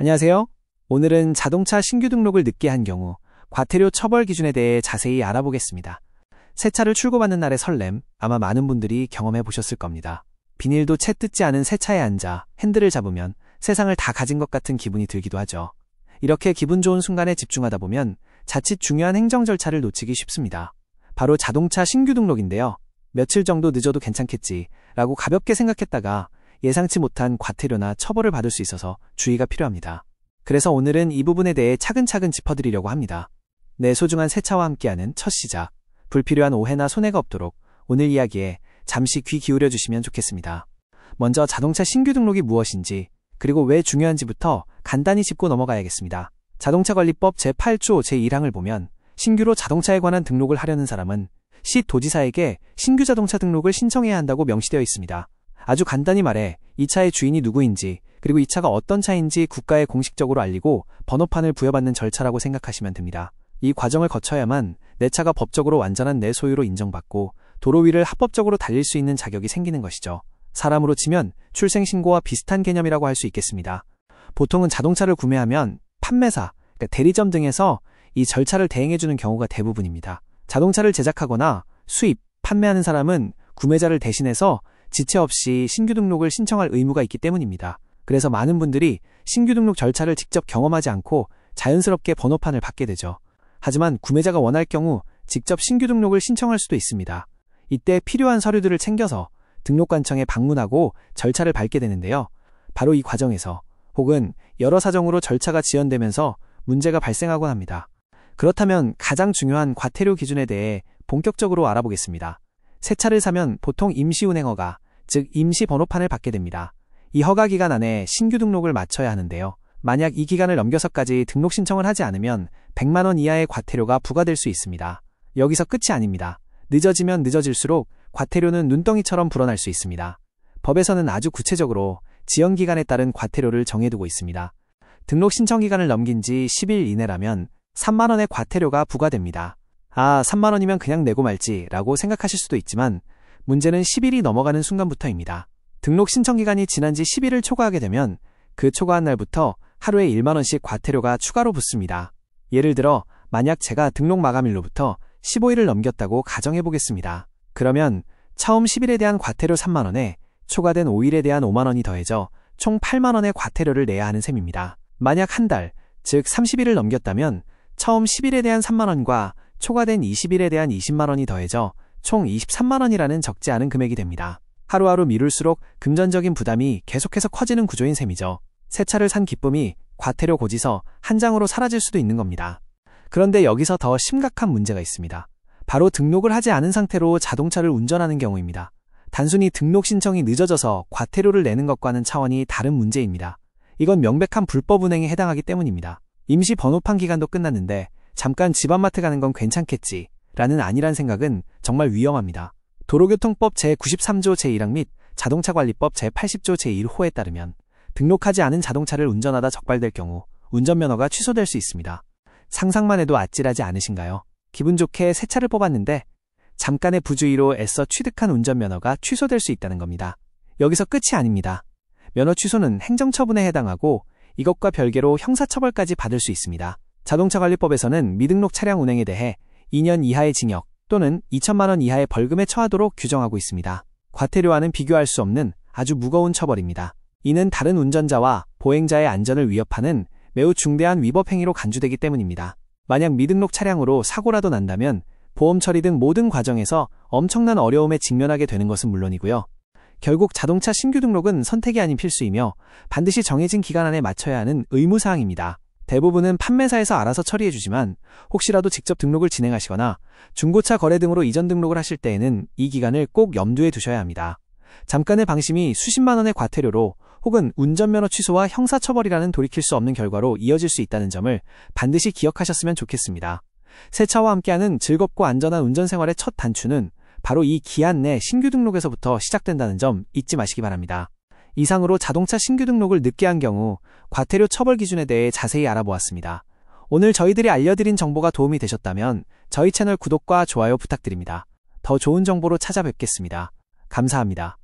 안녕하세요. 오늘은 자동차 신규 등록을 늦게 한 경우 과태료 처벌 기준에 대해 자세히 알아보겠습니다. 새 차를 출고받는 날의 설렘, 아마 많은 분들이 경험해 보셨을 겁니다. 비닐도 채 뜯지 않은 새 차에 앉아 핸들을 잡으면 세상을 다 가진 것 같은 기분이 들기도 하죠. 이렇게 기분 좋은 순간에 집중하다 보면 자칫 중요한 행정 절차를 놓치기 쉽습니다. 바로 자동차 신규 등록인데요. 며칠 정도 늦어도 괜찮겠지 라고 가볍게 생각했다가 예상치 못한 과태료나 처벌을 받을 수 있어서 주의가 필요합니다. 그래서 오늘은 이 부분에 대해 차근차근 짚어드리려고 합니다. 내 소중한 새 차와 함께하는 첫 시작, 불필요한 오해나 손해가 없도록 오늘 이야기에 잠시 귀 기울여 주시면 좋겠습니다. 먼저 자동차 신규 등록이 무엇인지, 그리고 왜 중요한지부터 간단히 짚고 넘어가야겠습니다. 자동차관리법 제8조 제1항을 보면 신규로 자동차에 관한 등록을 하려는 사람은 시 도지사에게 신규 자동차 등록을 신청해야 한다고 명시되어 있습니다. 아주 간단히 말해 이 차의 주인이 누구인지, 그리고 이 차가 어떤 차인지 국가에 공식적으로 알리고 번호판을 부여받는 절차라고 생각하시면 됩니다. 이 과정을 거쳐야만 내 차가 법적으로 완전한 내 소유로 인정받고 도로 위를 합법적으로 달릴 수 있는 자격이 생기는 것이죠. 사람으로 치면 출생신고와 비슷한 개념이라고 할 수 있겠습니다. 보통은 자동차를 구매하면 판매사, 그러니까 대리점 등에서 이 절차를 대행해주는 경우가 대부분입니다. 자동차를 제작하거나 수입, 판매하는 사람은 구매자를 대신해서 지체 없이 신규 등록을 신청할 의무가 있기 때문입니다. 그래서 많은 분들이 신규 등록 절차를 직접 경험하지 않고 자연스럽게 번호판을 받게 되죠. 하지만 구매자가 원할 경우 직접 신규 등록을 신청할 수도 있습니다. 이때 필요한 서류들을 챙겨서 등록관청에 방문하고 절차를 밟게 되는데요. 바로 이 과정에서 혹은 여러 사정으로 절차가 지연되면서 문제가 발생하곤 합니다. 그렇다면 가장 중요한 과태료 기준에 대해 본격적으로 알아보겠습니다. 새 차를 사면 보통 임시운행허가, 즉 임시 번호판을 받게 됩니다. 이 허가 기간 안에 신규 등록을 마쳐야 하는데요. 만약 이 기간을 넘겨서까지 등록 신청을 하지 않으면 100만 원 이하의 과태료가 부과될 수 있습니다. 여기서 끝이 아닙니다. 늦어지면 늦어질수록 과태료는 눈덩이처럼 불어날 수 있습니다. 법에서는 아주 구체적으로 지연 기간에 따른 과태료를 정해두고 있습니다. 등록 신청 기간을 넘긴 지 10일 이내라면 3만 원의 과태료가 부과됩니다. 3만 원이면 그냥 내고 말지 라고 생각하실 수도 있지만 문제는 10일이 넘어가는 순간부터입니다. 등록 신청 기간이 지난 지 10일을 초과하게 되면 그 초과한 날부터 하루에 1만 원씩 과태료가 추가로 붙습니다. 예를 들어 만약 제가 등록 마감일로부터 15일을 넘겼다고 가정해 보겠습니다. 그러면 처음 10일에 대한 과태료 3만 원에 초과된 5일에 대한 5만 원이 더해져 총 8만 원의 과태료를 내야 하는 셈입니다. 만약 한 달, 즉 30일을 넘겼다면 처음 10일에 대한 3만 원과 초과된 20일에 대한 20만 원이 더해져 총 23만 원이라는 적지 않은 금액이 됩니다. 하루하루 미룰수록 금전적인 부담이 계속해서 커지는 구조인 셈이죠. 새 차를 산 기쁨이 과태료 고지서 한 장으로 사라질 수도 있는 겁니다. 그런데 여기서 더 심각한 문제가 있습니다. 바로 등록을 하지 않은 상태로 자동차를 운전하는 경우입니다. 단순히 등록 신청이 늦어져서 과태료를 내는 것과는 차원이 다른 문제입니다. 이건 명백한 불법 운행에 해당하기 때문입니다. 임시 번호판 기간도 끝났는데 잠깐 집 앞마트 가는 건 괜찮겠지 라는 안일한 생각은 정말 위험합니다. 도로교통법 제93조 제1항 및 자동차관리법 제80조 제1호에 따르면 등록하지 않은 자동차를 운전하다 적발될 경우 운전면허가 취소될 수 있습니다. 상상만 해도 아찔하지 않으신가요? 기분 좋게 새 차를 뽑았는데 잠깐의 부주의로 애써 취득한 운전면허가 취소될 수 있다는 겁니다. 여기서 끝이 아닙니다. 면허 취소는 행정처분에 해당하고 이것과 별개로 형사처벌까지 받을 수 있습니다. 자동차관리법에서는 미등록 차량 운행에 대해 2년 이하의 징역 또는 2천만 원 이하의 벌금에 처하도록 규정하고 있습니다. 과태료와는 비교할 수 없는 아주 무거운 처벌입니다. 이는 다른 운전자와 보행자의 안전을 위협하는 매우 중대한 위법 행위로 간주되기 때문입니다. 만약 미등록 차량으로 사고라도 난다면 보험 처리 등 모든 과정에서 엄청난 어려움에 직면하게 되는 것은 물론이고요. 결국 자동차 신규 등록은 선택이 아닌 필수이며 반드시 정해진 기간 안에 마쳐야 하는 의무사항입니다. 대부분은 판매사에서 알아서 처리해주지만 혹시라도 직접 등록을 진행하시거나 중고차 거래 등으로 이전 등록을 하실 때에는 이 기간을 꼭 염두에 두셔야 합니다. 잠깐의 방심이 수십만 원의 과태료로 혹은 운전면허 취소와 형사처벌이라는 돌이킬 수 없는 결과로 이어질 수 있다는 점을 반드시 기억하셨으면 좋겠습니다. 새 차와 함께하는 즐겁고 안전한 운전생활의 첫 단추는 바로 이 기한 내 신규 등록에서부터 시작된다는 점 잊지 마시기 바랍니다. 이상으로 자동차 신규 등록을 늦게 한 경우 과태료 처벌 기준에 대해 자세히 알아보았습니다. 오늘 저희들이 알려드린 정보가 도움이 되셨다면 저희 채널 구독과 좋아요 부탁드립니다. 더 좋은 정보로 찾아뵙겠습니다. 감사합니다.